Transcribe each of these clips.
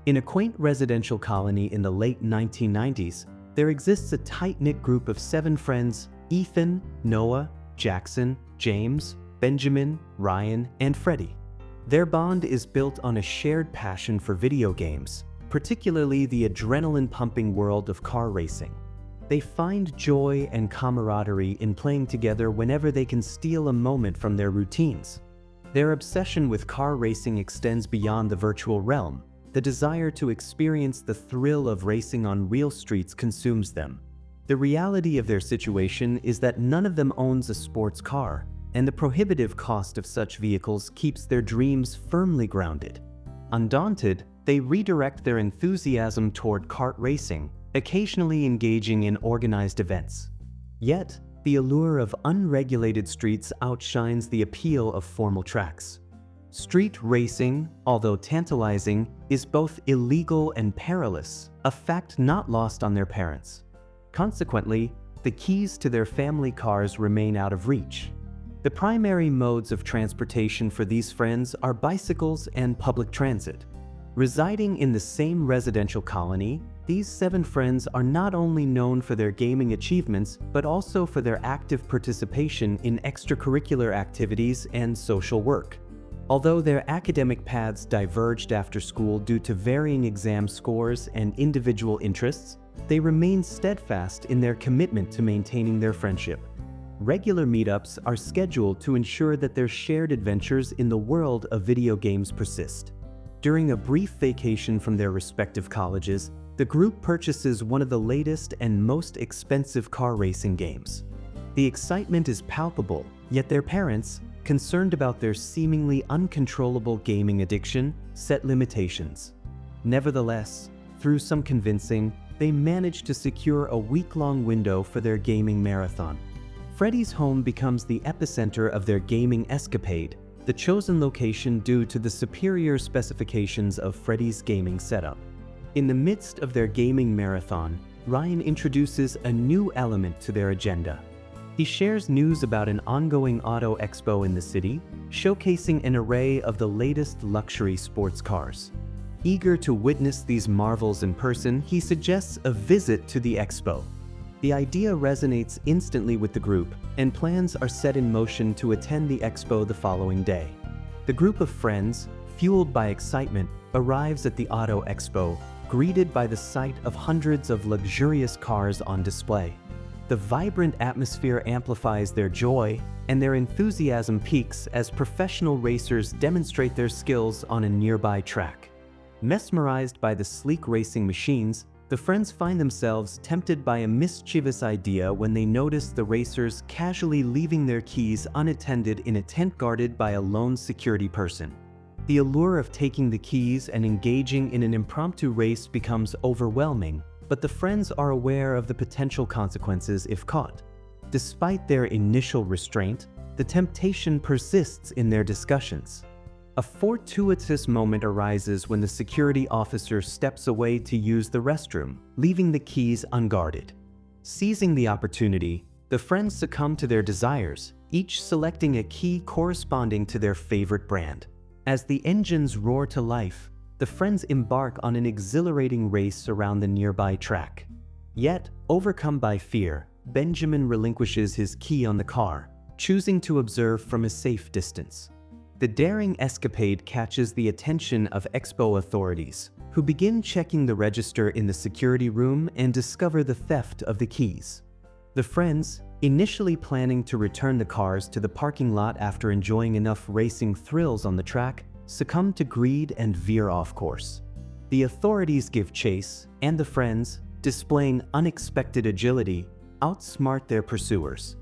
In a quaint residential colony in the late 1990s, there exists a tight-knit group of 7 friends: Ethan, Noah, Jackson, James, Benjamin, Ryan, and Freddie. Their bond is built on a shared passion for video games, particularly the adrenaline-pumping world of car racing. They find joy and camaraderie in playing together whenever they can steal a moment from their routines. Their obsession with car racing extends beyond the virtual realm. The desire to experience the thrill of racing on real streets consumes them. The reality of their situation is that none of them owns a sports car, and the prohibitive cost of such vehicles keeps their dreams firmly grounded. Undaunted, they redirect their enthusiasm toward kart racing, occasionally engaging in organized events. Yet, the allure of unregulated streets outshines the appeal of formal tracks. Street racing, although tantalizing, is both illegal and perilous, a fact not lost on their parents. Consequently, the keys to their family cars remain out of reach. The primary modes of transportation for these friends are bicycles and public transit. Residing in the same residential colony, these 7 friends are not only known for their gaming achievements, but also for their active participation in extracurricular activities and social work. Although their academic paths diverged after school due to varying exam scores and individual interests, they remain steadfast in their commitment to maintaining their friendship. Regular meetups are scheduled to ensure that their shared adventures in the world of video games persist. During a brief vacation from their respective colleges, the group purchases one of the latest and most expensive car racing games. The excitement is palpable, yet their parents, concerned about their seemingly uncontrollable gaming addiction, set limitations. Nevertheless, through some convincing, they manage to secure a week-long window for their gaming marathon. Freddie's home becomes the epicenter of their gaming escapade, the chosen location due to the superior specifications of Freddie's gaming setup. In the midst of their gaming marathon, Ryan introduces a new element to their agenda. He shares news about an ongoing auto expo in the city, showcasing an array of the latest luxury sports cars. Eager to witness these marvels in person, he suggests a visit to the expo. The idea resonates instantly with the group, and plans are set in motion to attend the expo the following day. The group of friends, fueled by excitement, arrives at the auto expo, greeted by the sight of hundreds of luxurious cars on display. The vibrant atmosphere amplifies their joy, and their enthusiasm peaks as professional racers demonstrate their skills on a nearby track. Mesmerized by the sleek racing machines, the friends find themselves tempted by a mischievous idea when they notice the racers casually leaving their keys unattended in a tent guarded by a lone security person. The allure of taking the keys and engaging in an impromptu race becomes overwhelming, but the friends are aware of the potential consequences if caught. Despite their initial restraint, the temptation persists in their discussions. A fortuitous moment arises when the security officer steps away to use the restroom, leaving the keys unguarded. Seizing the opportunity, the friends succumb to their desires, each selecting a key corresponding to their favorite brand. As the engines roar to life, the friends embark on an exhilarating race around the nearby track. Yet, overcome by fear, Benjamin relinquishes his key on the car, choosing to observe from a safe distance. The daring escapade catches the attention of expo authorities, who begin checking the register in the security room and discover the theft of the keys. The friends, initially planning to return the cars to the parking lot after enjoying enough racing thrills on the track, succumb to greed and veer off course. The authorities give chase, and the friends, displaying unexpected agility, outsmart their pursuers.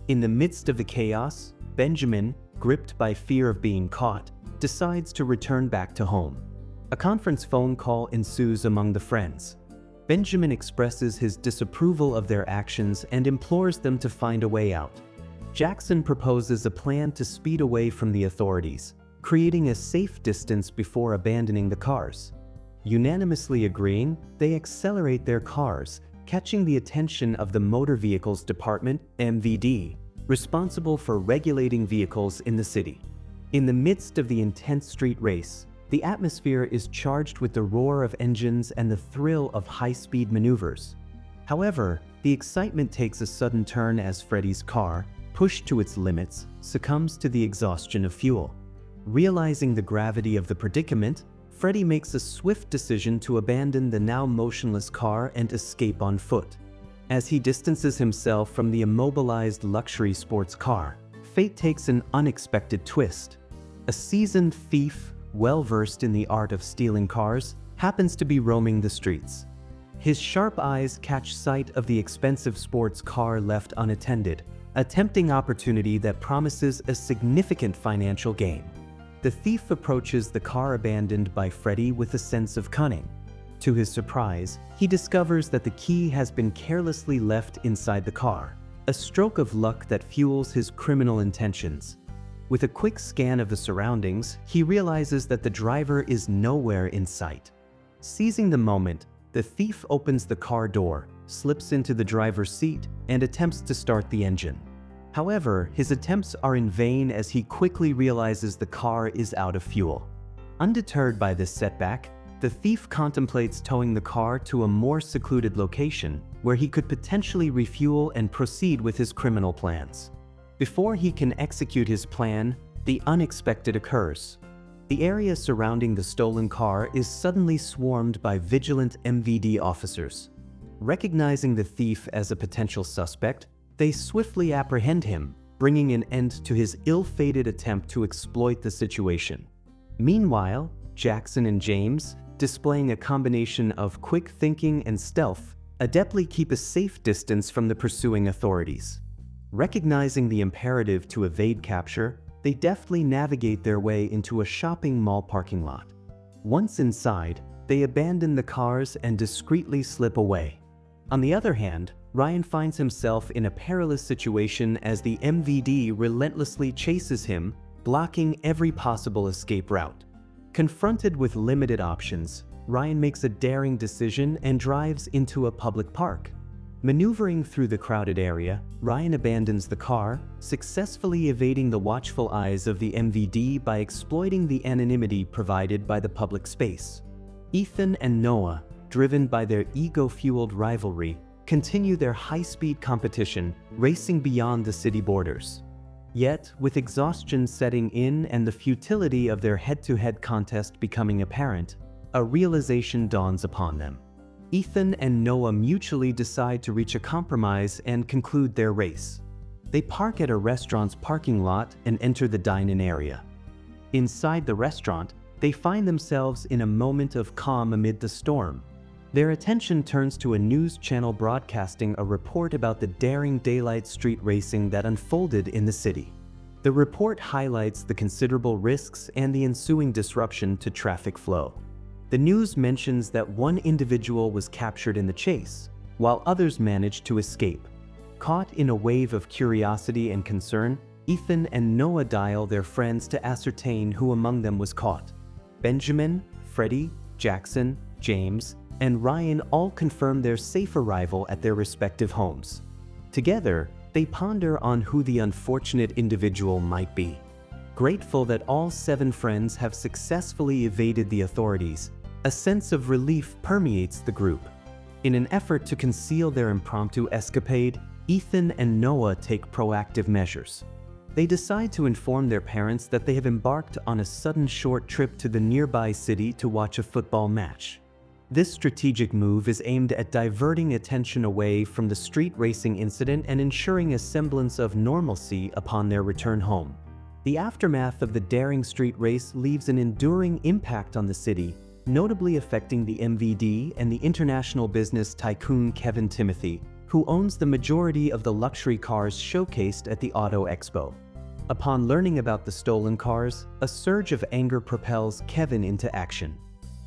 In the midst of the chaos, Benjamin, gripped by fear of being caught, decides to return back to home. A conference phone call ensues among the friends. Benjamin expresses his disapproval of their actions and implores them to find a way out. Jackson proposes a plan to speed away from the authorities, creating a safe distance before abandoning the cars. Unanimously agreeing, they accelerate their cars, catching the attention of the Motor Vehicles Department, MVD, responsible for regulating vehicles in the city. In the midst of the intense street race, The atmosphere is charged with the roar of engines and the thrill of high-speed maneuvers. However, the excitement takes a sudden turn as Freddy's car, pushed to its limits, succumbs to the exhaustion of fuel. Realizing the gravity of the predicament, Freddy makes a swift decision to abandon the now motionless car and escape on foot. As he distances himself from the immobilized luxury sports car, fate takes an unexpected twist. A seasoned thief, well-versed in the art of stealing cars, happens to be roaming the streets. His sharp eyes catch sight of the expensive sports car left unattended, a tempting opportunity that promises a significant financial gain. The thief approaches the car abandoned by Freddy with a sense of cunning. To his surprise, he discovers that the key has been carelessly left inside the car, a stroke of luck that fuels his criminal intentions. With a quick scan of the surroundings, he realizes that the driver is nowhere in sight. Seizing the moment, the thief opens the car door, slips into the driver's seat, and attempts to start the engine. However, his attempts are in vain as he quickly realizes the car is out of fuel. Undeterred by this setback, the thief contemplates towing the car to a more secluded location where he could potentially refuel and proceed with his criminal plans. Before he can execute his plan, the unexpected occurs. The area surrounding the stolen car is suddenly swarmed by vigilant MVD officers. Recognizing the thief as a potential suspect, they swiftly apprehend him, bringing an end to his ill-fated attempt to exploit the situation. Meanwhile, Jackson and James, displaying a combination of quick thinking and stealth, adeptly keep a safe distance from the pursuing authorities. Recognizing the imperative to evade capture, they deftly navigate their way into a shopping mall parking lot. Once inside, they abandon the cars and discreetly slip away. On the other hand, Ryan finds himself in a perilous situation as the MVD relentlessly chases him, blocking every possible escape route. Confronted with limited options, Ryan makes a daring decision and drives into a public park. Maneuvering through the crowded area, Ryan abandons the car, successfully evading the watchful eyes of the MVD by exploiting the anonymity provided by the public space. Ethan and Noah, driven by their ego-fueled rivalry, continue their high-speed competition, racing beyond the city borders. Yet, with exhaustion setting in and the futility of their head-to-head contest becoming apparent, a realization dawns upon them. Ethan and Noah mutually decide to reach a compromise and conclude their race. They park at a restaurant's parking lot and enter the dine-in area. Inside the restaurant, they find themselves in a moment of calm amid the storm. Their attention turns to a news channel broadcasting a report about the daring daylight street racing that unfolded in the city. The report highlights the considerable risks and the ensuing disruption to traffic flow. The news mentions that one individual was captured in the chase, while others managed to escape. Caught in a wave of curiosity and concern, Ethan and Noah dial their friends to ascertain who among them was caught. Benjamin, Freddy, Jackson, James, and Ryan all confirm their safe arrival at their respective homes. Together, they ponder on who the unfortunate individual might be. Grateful that all 7 friends have successfully evaded the authorities, a sense of relief permeates the group. In an effort to conceal their impromptu escapade, Ethan and Noah take proactive measures. They decide to inform their parents that they have embarked on a sudden short trip to the nearby city to watch a football match. This strategic move is aimed at diverting attention away from the street racing incident and ensuring a semblance of normalcy upon their return home. The aftermath of the daring street race leaves an enduring impact on the city, notably affecting the MVD and the international business tycoon Kevin Timothy, who owns the majority of the luxury cars showcased at the Auto Expo. Upon learning about the stolen cars, a surge of anger propels Kevin into action.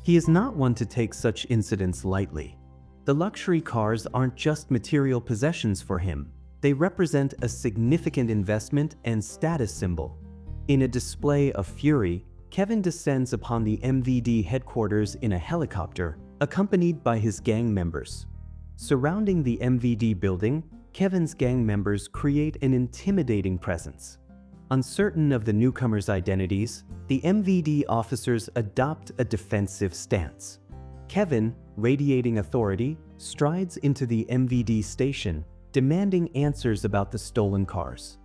He is not one to take such incidents lightly. The luxury cars aren't just material possessions for him, they represent a significant investment and status symbol. In a display of fury, Kevin descends upon the MVD headquarters in a helicopter, accompanied by his gang members. Surrounding the MVD building, Kevin's gang members create an intimidating presence. Uncertain of the newcomers' identities, the MVD officers adopt a defensive stance. Kevin, radiating authority, strides into the MVD station, demanding answers about the stolen cars.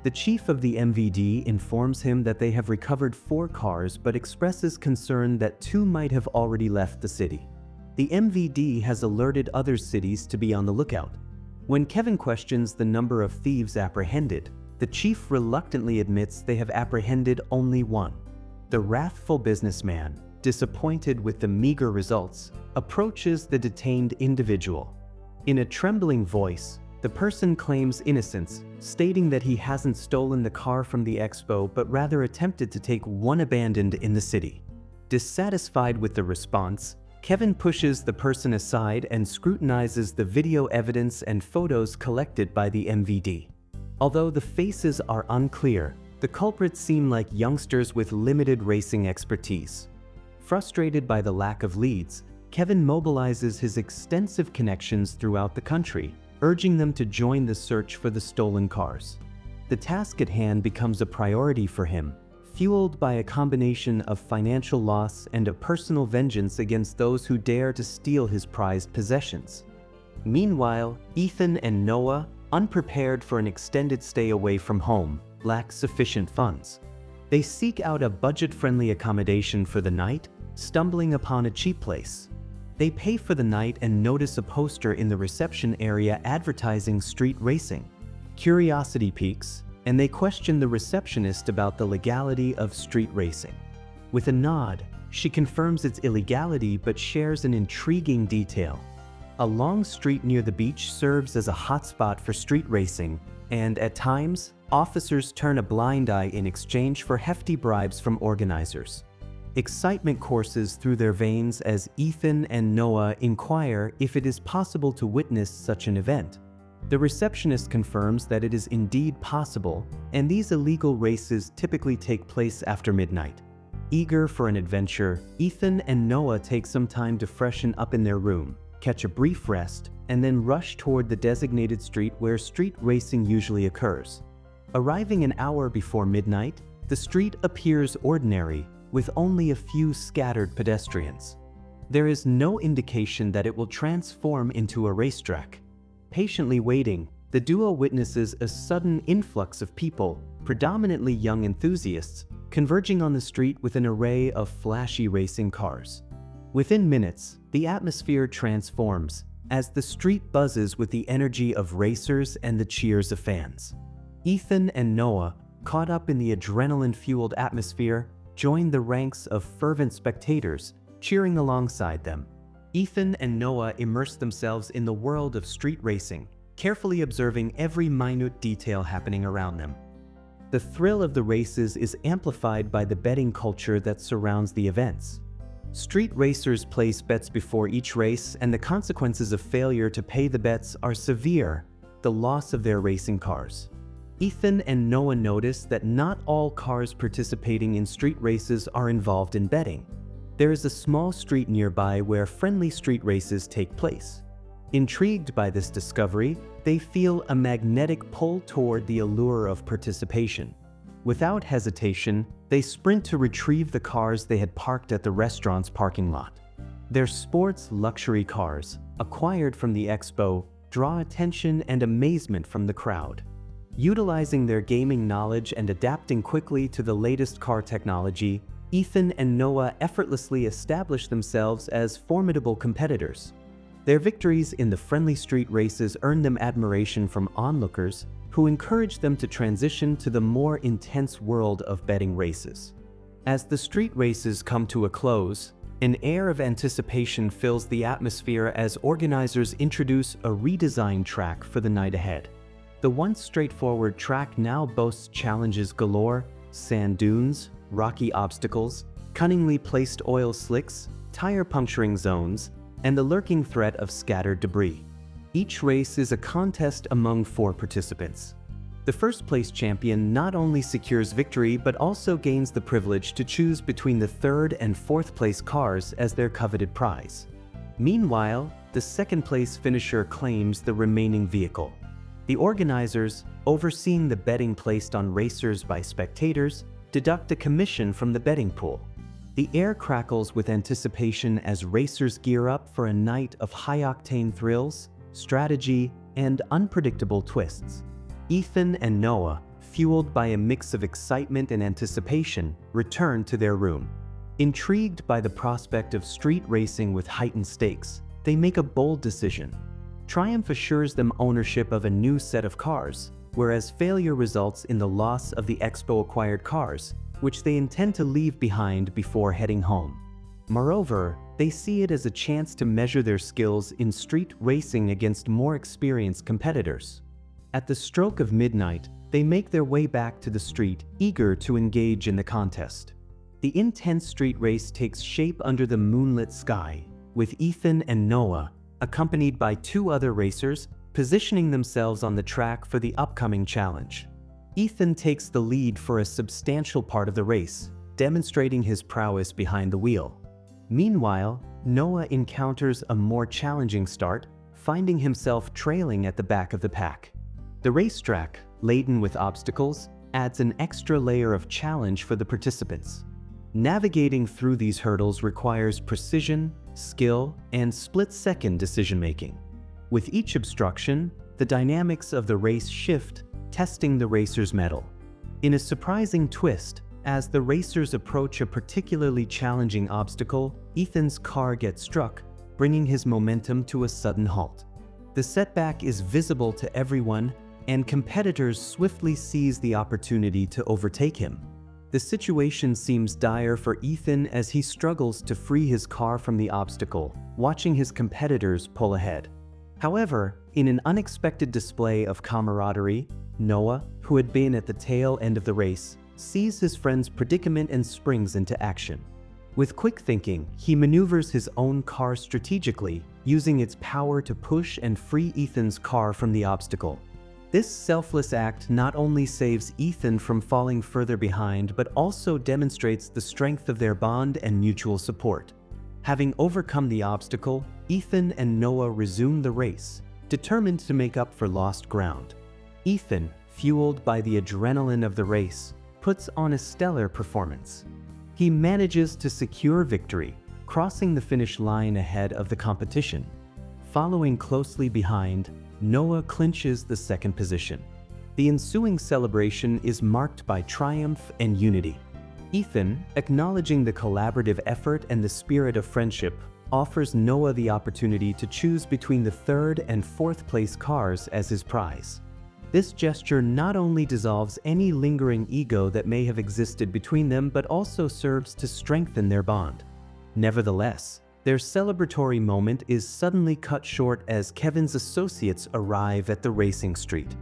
The chief of the MVD informs him that they have recovered 4 cars but expresses concern that 2 might have already left the city. The MVD has alerted other cities to be on the lookout. When Kevin questions the number of thieves apprehended, the chief reluctantly admits they have apprehended only 1. The wrathful businessman, disappointed with the meager results, approaches the detained individual. In a trembling voice, the person claims innocence, stating that he hasn't stolen the car from the expo but rather attempted to take one abandoned in the city. Dissatisfied with the response, Kevin pushes the person aside and scrutinizes the video evidence and photos collected by the MVD. Although the faces are unclear, the culprits seem like youngsters with limited racing expertise. Frustrated by the lack of leads, Kevin mobilizes his extensive connections throughout the country, urging them to join the search for the stolen cars. The task at hand becomes a priority for him, fueled by a combination of financial loss and a personal vengeance against those who dare to steal his prized possessions. Meanwhile, Ethan and Noah, unprepared for an extended stay away from home, lack sufficient funds. They seek out a budget-friendly accommodation for the night, stumbling upon a cheap place. They pay for the night and notice a poster in the reception area advertising street racing. Curiosity piques, and they question the receptionist about the legality of street racing. With a nod, she confirms its illegality but shares an intriguing detail. A long street near the beach serves as a hotspot for street racing, and at times, officers turn a blind eye in exchange for hefty bribes from organizers. Excitement courses through their veins as Ethan and Noah inquire if it is possible to witness such an event. The receptionist confirms that it is indeed possible, and these illegal races typically take place after midnight. Eager for an adventure, Ethan and Noah take some time to freshen up in their room, catch a brief rest, and then rush toward the designated street where street racing usually occurs. Arriving an hour before midnight, the street appears ordinary, with only a few scattered pedestrians. There is no indication that it will transform into a racetrack. Patiently waiting, the duo witnesses a sudden influx of people, predominantly young enthusiasts, converging on the street with an array of flashy racing cars. Within minutes, the atmosphere transforms, as the street buzzes with the energy of racers and the cheers of fans. Ethan and Noah, caught up in the adrenaline-fueled atmosphere, join the ranks of fervent spectators, cheering alongside them. Ethan and Noah immerse themselves in the world of street racing, carefully observing every minute detail happening around them. The thrill of the races is amplified by the betting culture that surrounds the events. Street racers place bets before each race, and the consequences of failure to pay the bets are severe: the loss of their racing cars. Ethan and Noah notice that not all cars participating in street races are involved in betting. There is a small street nearby where friendly street races take place. Intrigued by this discovery, they feel a magnetic pull toward the allure of participation. Without hesitation, they sprint to retrieve the cars they had parked at the restaurant's parking lot. Their sports luxury cars, acquired from the expo, draw attention and amazement from the crowd. Utilizing their gaming knowledge and adapting quickly to the latest car technology, Ethan and Noah effortlessly establish themselves as formidable competitors. Their victories in the friendly street races earn them admiration from onlookers, who encourage them to transition to the more intense world of betting races. As the street races come to a close, an air of anticipation fills the atmosphere as organizers introduce a redesigned track for the night ahead. The once straightforward track now boasts challenges galore: sand dunes, rocky obstacles, cunningly placed oil slicks, tire puncturing zones, and the lurking threat of scattered debris. Each race is a contest among 4 participants. The first-place champion not only secures victory but also gains the privilege to choose between the 3rd and 4th-place cars as their coveted prize. Meanwhile, the second-place finisher claims the remaining vehicle. The organizers, overseeing the betting placed on racers by spectators, deduct a commission from the betting pool. The air crackles with anticipation as racers gear up for a night of high-octane thrills, strategy, and unpredictable twists. Ethan and Noah, fueled by a mix of excitement and anticipation, return to their room. Intrigued by the prospect of street racing with heightened stakes, they make a bold decision. Triumph assures them ownership of a new set of cars, whereas failure results in the loss of the Expo-acquired cars, which they intend to leave behind before heading home. Moreover, they see it as a chance to measure their skills in street racing against more experienced competitors. At the stroke of midnight, they make their way back to the street, eager to engage in the contest. The intense street race takes shape under the moonlit sky, with Ethan and Noah, accompanied by two other racers, positioning themselves on the track for the upcoming challenge. Ethan takes the lead for a substantial part of the race, demonstrating his prowess behind the wheel. Meanwhile, Noah encounters a more challenging start, finding himself trailing at the back of the pack. The racetrack, laden with obstacles, adds an extra layer of challenge for the participants. Navigating through these hurdles requires precision, skill, and split-second decision-making. With each obstruction, the dynamics of the race shift, testing the racer's mettle. In a surprising twist, as the racers approach a particularly challenging obstacle, Ethan's car gets struck, bringing his momentum to a sudden halt. The setback is visible to everyone, and competitors swiftly seize the opportunity to overtake him. The situation seems dire for Ethan as he struggles to free his car from the obstacle, watching his competitors pull ahead. However, in an unexpected display of camaraderie, Noah, who had been at the tail end of the race, sees his friend's predicament and springs into action. With quick thinking, he maneuvers his own car strategically, using its power to push and free Ethan's car from the obstacle. This selfless act not only saves Ethan from falling further behind, but also demonstrates the strength of their bond and mutual support. Having overcome the obstacle, Ethan and Noah resume the race, determined to make up for lost ground. Ethan, fueled by the adrenaline of the race, puts on a stellar performance. He manages to secure victory, crossing the finish line ahead of the competition. Following closely behind, Noah clinches the second position. The ensuing celebration is marked by triumph and unity. Ethan, acknowledging the collaborative effort and the spirit of friendship, offers Noah the opportunity to choose between the third and fourth place cars as his prize. This gesture not only dissolves any lingering ego that may have existed between them, but also serves to strengthen their bond. Nevertheless, their celebratory moment is suddenly cut short as Kevin's associates arrive at the racing street.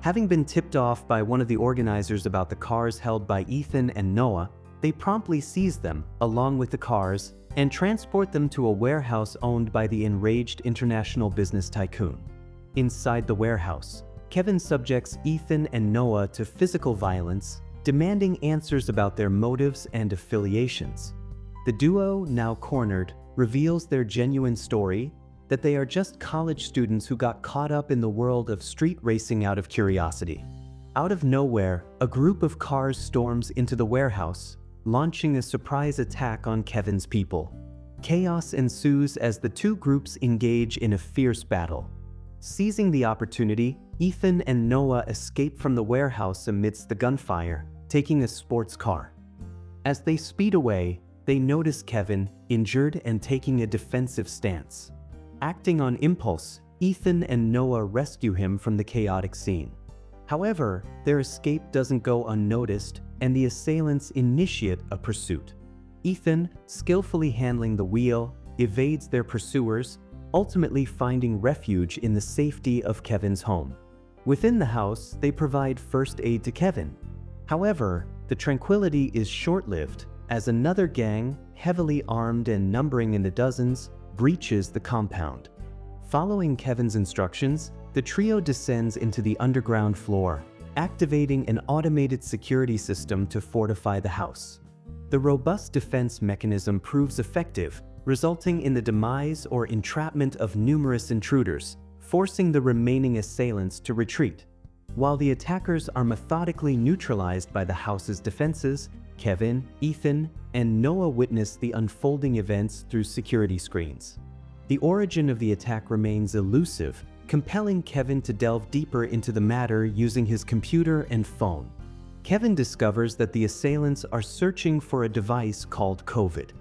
Having been tipped off by one of the organizers about the cars held by Ethan and Noah, they promptly seize them, along with the cars, and transport them to a warehouse owned by the enraged international business tycoon. Inside the warehouse, Kevin subjects Ethan and Noah to physical violence, demanding answers about their motives and affiliations. The duo, now cornered, reveals their genuine story, that they are just college students who got caught up in the world of street racing out of curiosity. Out of nowhere, a group of cars storms into the warehouse, launching a surprise attack on Kevin's people. Chaos ensues as the two groups engage in a fierce battle. Seizing the opportunity, Ethan and Noah escape from the warehouse amidst the gunfire, taking a sports car. As they speed away, they notice Kevin, injured and taking a defensive stance. Acting on impulse, Ethan and Noah rescue him from the chaotic scene. However, their escape doesn't go unnoticed, and the assailants initiate a pursuit. Ethan, skillfully handling the wheel, evades their pursuers, ultimately finding refuge in the safety of Kevin's home. Within the house, they provide first aid to Kevin. However, the tranquility is short-lived, as another gang, heavily armed and numbering in the dozens, breaches the compound. Following Kevin's instructions, the trio descends into the underground floor, activating an automated security system to fortify the house. The robust defense mechanism proves effective, resulting in the demise or entrapment of numerous intruders, forcing the remaining assailants to retreat. While the attackers are methodically neutralized by the house's defenses, Kevin, Ethan, and Noah witness the unfolding events through security screens. The origin of the attack remains elusive, compelling Kevin to delve deeper into the matter using his computer and phone. Kevin discovers that the assailants are searching for a device called COVID.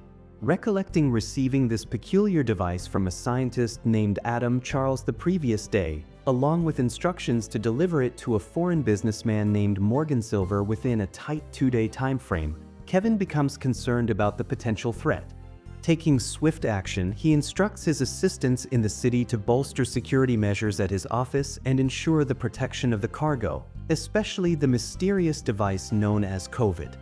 Recollecting receiving this peculiar device from a scientist named Adam Charles the previous day, along with instructions to deliver it to a foreign businessman named Morgan Silver within a tight 2-day time frame, Kevin becomes concerned about the potential threat. Taking swift action, he instructs his assistants in the city to bolster security measures at his office and ensure the protection of the cargo, especially the mysterious device known as COVID.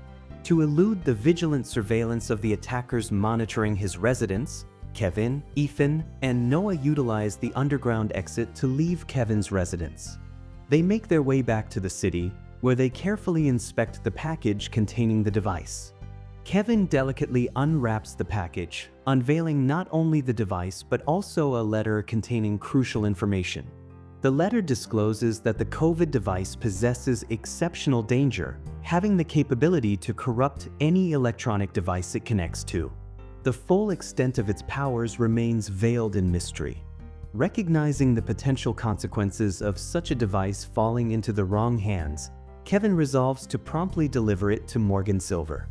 To elude the vigilant surveillance of the attackers monitoring his residence, Kevin, Ethan, and Noah utilize the underground exit to leave Kevin's residence. They make their way back to the city, where they carefully inspect the package containing the device. Kevin delicately unwraps the package, unveiling not only the device but also a letter containing crucial information. The letter discloses that the COVID device possesses exceptional danger, having the capability to corrupt any electronic device it connects to. The full extent of its powers remains veiled in mystery. Recognizing the potential consequences of such a device falling into the wrong hands, Kevin resolves to promptly deliver it to Morgan Silver.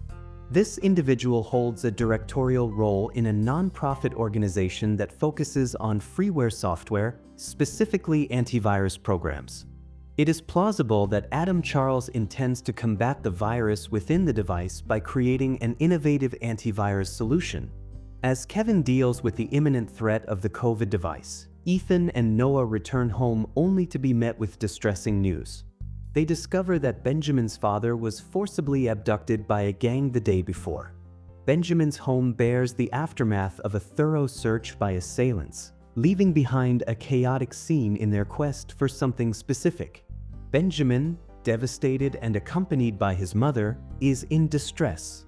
This individual holds a directorial role in a non-profit organization that focuses on freeware software, specifically antivirus programs. It is plausible that Adam Charles intends to combat the virus within the device by creating an innovative antivirus solution. As Kevin deals with the imminent threat of the COVID device, Ethan and Noah return home only to be met with distressing news. They discover that Benjamin's father was forcibly abducted by a gang the day before. Benjamin's home bears the aftermath of a thorough search by assailants, leaving behind a chaotic scene in their quest for something specific. Benjamin, devastated and accompanied by his mother, is in distress.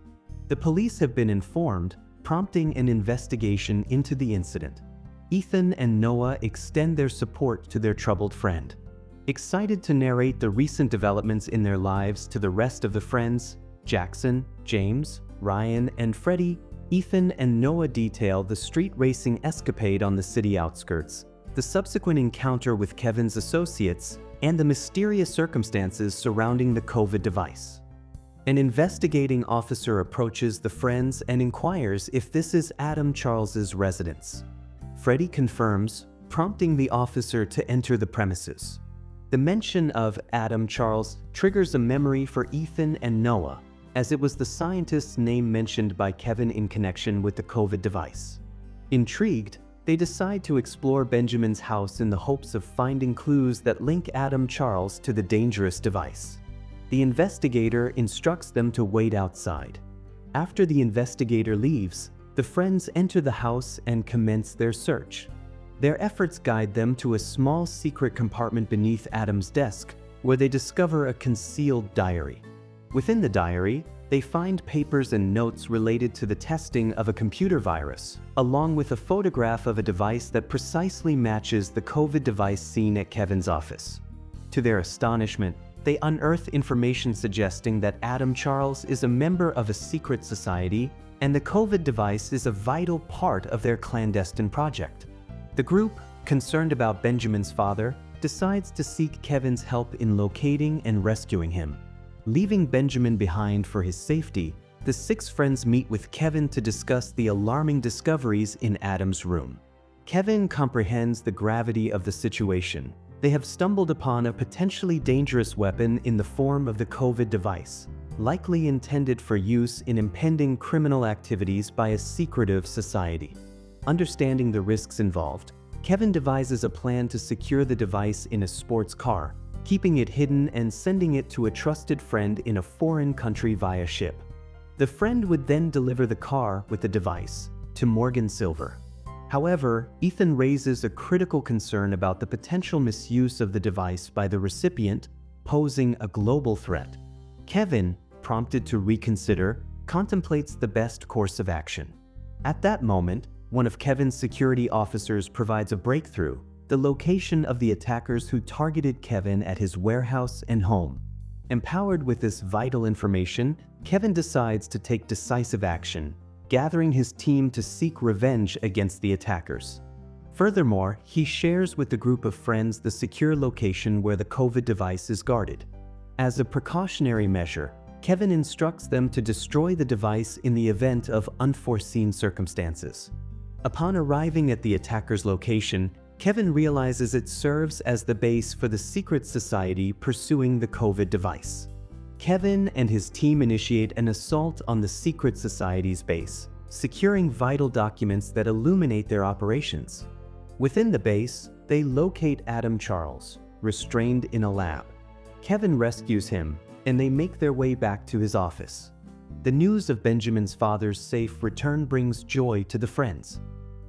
The police have been informed, prompting an investigation into the incident. Ethan and Noah extend their support to their troubled friend. Excited to narrate the recent developments in their lives to the rest of the friends, Jackson, James, Ryan, and Freddie, Ethan and Noah detail the street racing escapade on the city outskirts, the subsequent encounter with Kevin's associates, and the mysterious circumstances surrounding the COVID device. An investigating officer approaches the friends and inquires if this is Adam Charles's residence. Freddie confirms, prompting the officer to enter the premises. The mention of Adam Charles triggers a memory for Ethan and Noah, as it was the scientist's name mentioned by Kevin in connection with the COVID device. Intrigued, they decide to explore Benjamin's house in the hopes of finding clues that link Adam Charles to the dangerous device. The investigator instructs them to wait outside. After the investigator leaves, the friends enter the house and commence their search. Their efforts guide them to a small secret compartment beneath Adam's desk, where they discover a concealed diary. Within the diary, they find papers and notes related to the testing of a computer virus, along with a photograph of a device that precisely matches the COVID device seen at Kevin's office. To their astonishment, they unearth information suggesting that Adam Charles is a member of a secret society, and the COVID device is a vital part of their clandestine project. The group, concerned about Benjamin's father, decides to seek Kevin's help in locating and rescuing him. Leaving Benjamin behind for his safety, the 6 friends meet with Kevin to discuss the alarming discoveries in Adam's room. Kevin comprehends the gravity of the situation. They have stumbled upon a potentially dangerous weapon in the form of the COVID device, likely intended for use in impending criminal activities by a secretive society. Understanding the risks involved, Kevin devises a plan to secure the device in a sports car, keeping it hidden and sending it to a trusted friend in a foreign country via ship. The friend would then deliver the car with the device to Morgan Silver. However, Ethan raises a critical concern about the potential misuse of the device by the recipient, posing a global threat. Kevin, prompted to reconsider, contemplates the best course of action. At that moment, one of Kevin's security officers provides a breakthrough. the location of the attackers who targeted Kevin at his warehouse and home. Empowered with this vital information, Kevin decides to take decisive action, gathering his team to seek revenge against the attackers. Furthermore, he shares with the group of friends the secure location where the COVID device is guarded. As a precautionary measure, Kevin instructs them to destroy the device in the event of unforeseen circumstances. Upon arriving at the attacker's location, Kevin realizes it serves as the base for the secret society pursuing the COVID device. Kevin and his team initiate an assault on the secret society's base, securing vital documents that illuminate their operations. Within the base, they locate Adam Charles, restrained in a lab. Kevin rescues him, and they make their way back to his office. The news of Benjamin's father's safe return brings joy to the friends.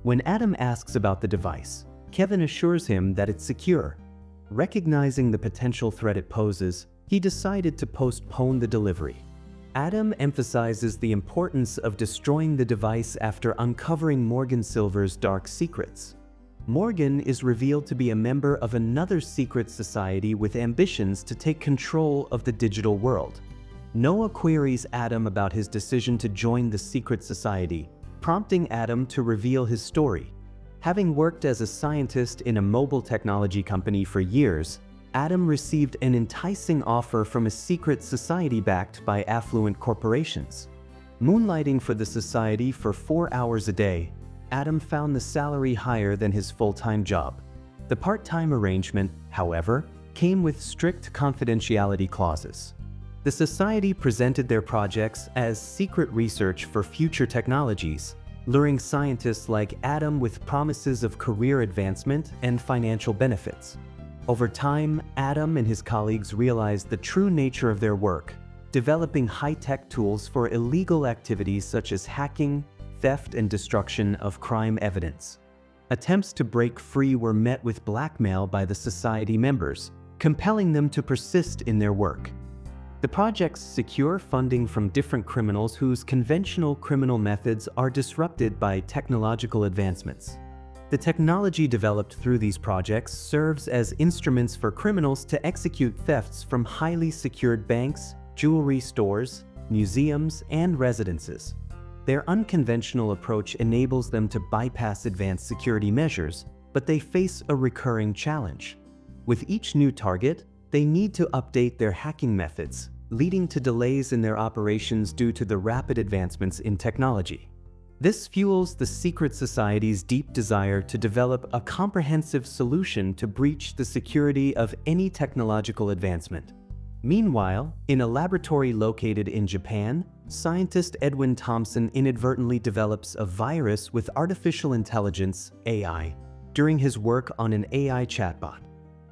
When Adam asks about the device, Kevin assures him that it's secure. Recognizing the potential threat it poses, he decided to postpone the delivery. Adam emphasizes the importance of destroying the device after uncovering Morgan Silver's dark secrets. Morgan is revealed to be a member of another secret society with ambitions to take control of the digital world. Noah queries Adam about his decision to join the secret society, prompting Adam to reveal his story. Having worked as a scientist in a mobile technology company for years, Adam received an enticing offer from a secret society backed by affluent corporations. Moonlighting for the society for 4 hours a day, Adam found the salary higher than his full-time job. The part-time arrangement, however, came with strict confidentiality clauses. The society presented their projects as secret research for future technologies, luring scientists like Adam with promises of career advancement and financial benefits. Over time, Adam and his colleagues realized the true nature of their work, developing high-tech tools for illegal activities such as hacking, theft, and destruction of crime evidence. Attempts to break free were met with blackmail by the society members, compelling them to persist in their work. The projects secure funding from different criminals whose conventional criminal methods are disrupted by technological advancements. The technology developed through these projects serves as instruments for criminals to execute thefts from highly secured banks, jewelry stores, museums, and residences. Their unconventional approach enables them to bypass advanced security measures, but they face a recurring challenge. With each new target, they need to update their hacking methods, leading to delays in their operations due to the rapid advancements in technology. This fuels the secret society's deep desire to develop a comprehensive solution to breach the security of any technological advancement. Meanwhile, in a laboratory located in Japan, scientist Edwin Thompson inadvertently develops a virus with artificial intelligence, AI, during his work on an AI chatbot.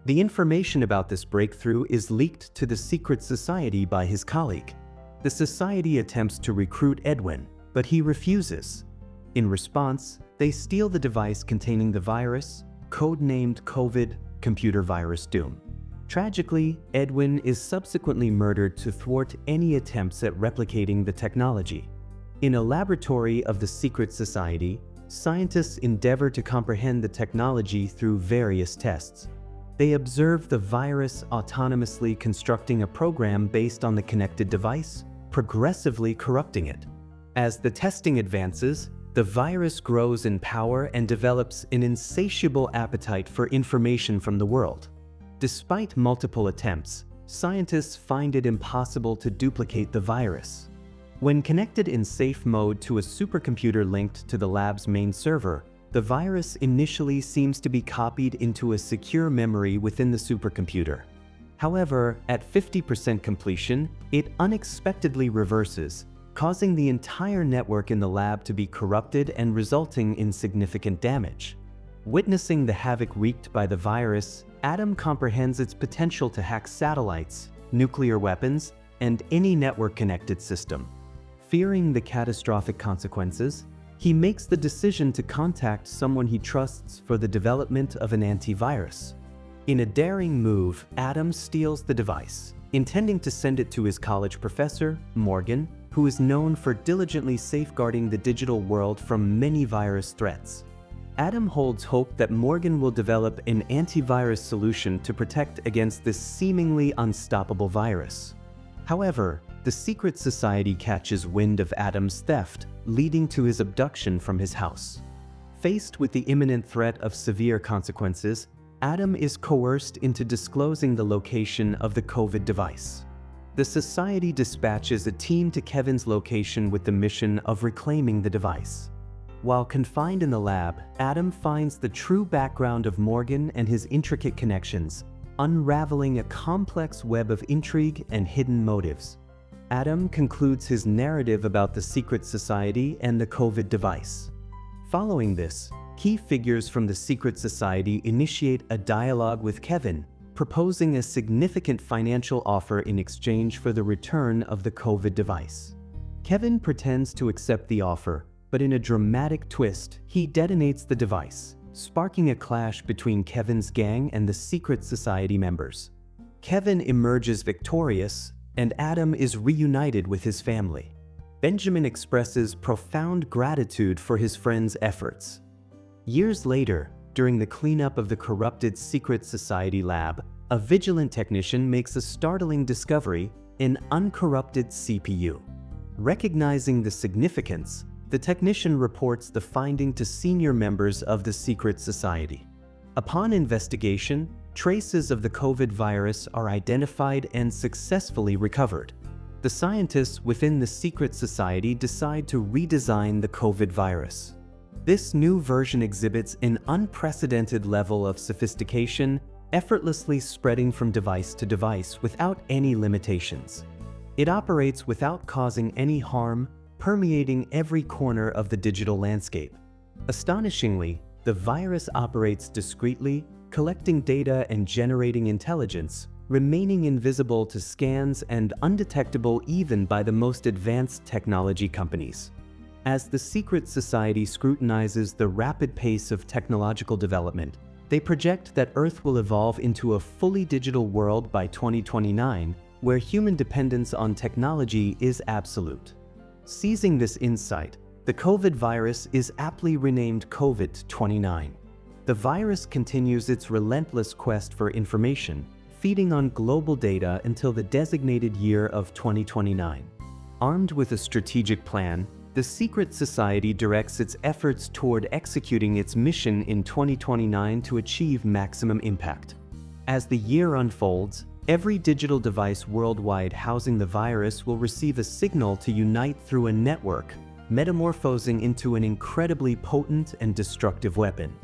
The information about this breakthrough is leaked to the secret society by his colleague. The society attempts to recruit Edwin, but he refuses. In response, they steal the device containing the virus, codenamed COVID Computer Virus Doom. Tragically, Edwin is subsequently murdered to thwart any attempts at replicating the technology. In a laboratory of the secret society, scientists endeavor to comprehend the technology through various tests. They observe the virus autonomously constructing a program based on the connected device, progressively corrupting it. As the testing advances, the virus grows in power and develops an insatiable appetite for information from the world. Despite multiple attempts, scientists find it impossible to duplicate the virus. When connected in safe mode to a supercomputer linked to the lab's main server, the virus initially seems to be copied into a secure memory within the supercomputer. However, at 50% completion, it unexpectedly reverses, causing the entire network in the lab to be corrupted and resulting in significant damage. Witnessing the havoc wreaked by the virus, Adam comprehends its potential to hack satellites, nuclear weapons, and any network-connected system. Fearing the catastrophic consequences, he makes the decision to contact someone he trusts for the development of an antivirus. In a daring move, Adam steals the device, intending to send it to his college professor, Morgan, who is known for diligently safeguarding the digital world from many virus threats. Adam holds hope that Morgan will develop an antivirus solution to protect against this seemingly unstoppable virus. However, the secret society catches wind of Adam's theft, leading to his abduction from his house. Faced with the imminent threat of severe consequences, Adam is coerced into disclosing the location of the COVID device. The society dispatches a team to Kevin's location with the mission of reclaiming the device. While confined in the lab, Adam finds the true background of Morgan and his intricate connections, unraveling a complex web of intrigue and hidden motives. Adam concludes his narrative about the secret society and the COVID device. Following this, key figures from the secret society initiate a dialogue with Kevin, proposing a significant financial offer in exchange for the return of the COVID device. Kevin pretends to accept the offer, but in a dramatic twist, he detonates the device, sparking a clash between Kevin's gang and the secret society members. Kevin emerges victorious, and Adam is reunited with his family. Benjamin expresses profound gratitude for his friend's efforts. Years later, during the cleanup of the corrupted secret society lab, a vigilant technician makes a startling discovery: an uncorrupted CPU. Recognizing the significance, the technician reports the finding to senior members of the secret society. Upon investigation, traces of the COVID virus are identified and successfully recovered. The scientists within the secret society decide to redesign the COVID virus. This new version exhibits an unprecedented level of sophistication, effortlessly spreading from device to device without any limitations. It operates without causing any harm, permeating every corner of the digital landscape. Astonishingly, the virus operates discreetly, collecting data and generating intelligence, remaining invisible to scans and undetectable even by the most advanced technology companies. As the secret society scrutinizes the rapid pace of technological development, they project that Earth will evolve into a fully digital world by 2029, where human dependence on technology is absolute. Seizing this insight, the COVID virus is aptly renamed COVID-29. The virus continues its relentless quest for information, feeding on global data until the designated year of 2029. Armed with a strategic plan, the secret society directs its efforts toward executing its mission in 2029 to achieve maximum impact. As the year unfolds, every digital device worldwide housing the virus will receive a signal to unite through a network, metamorphosing into an incredibly potent and destructive weapon.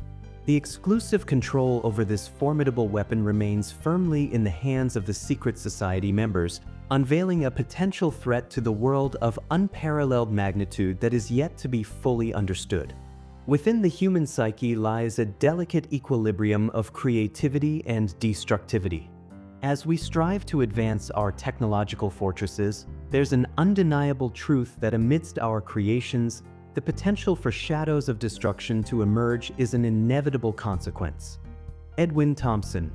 The exclusive control over this formidable weapon remains firmly in the hands of the secret society members, unveiling a potential threat to the world of unparalleled magnitude that is yet to be fully understood. Within the human psyche lies a delicate equilibrium of creativity and destructivity. As we strive to advance our technological fortresses, there's an undeniable truth that amidst our creations, the potential for shadows of destruction to emerge is an inevitable consequence. Edwin Thompson,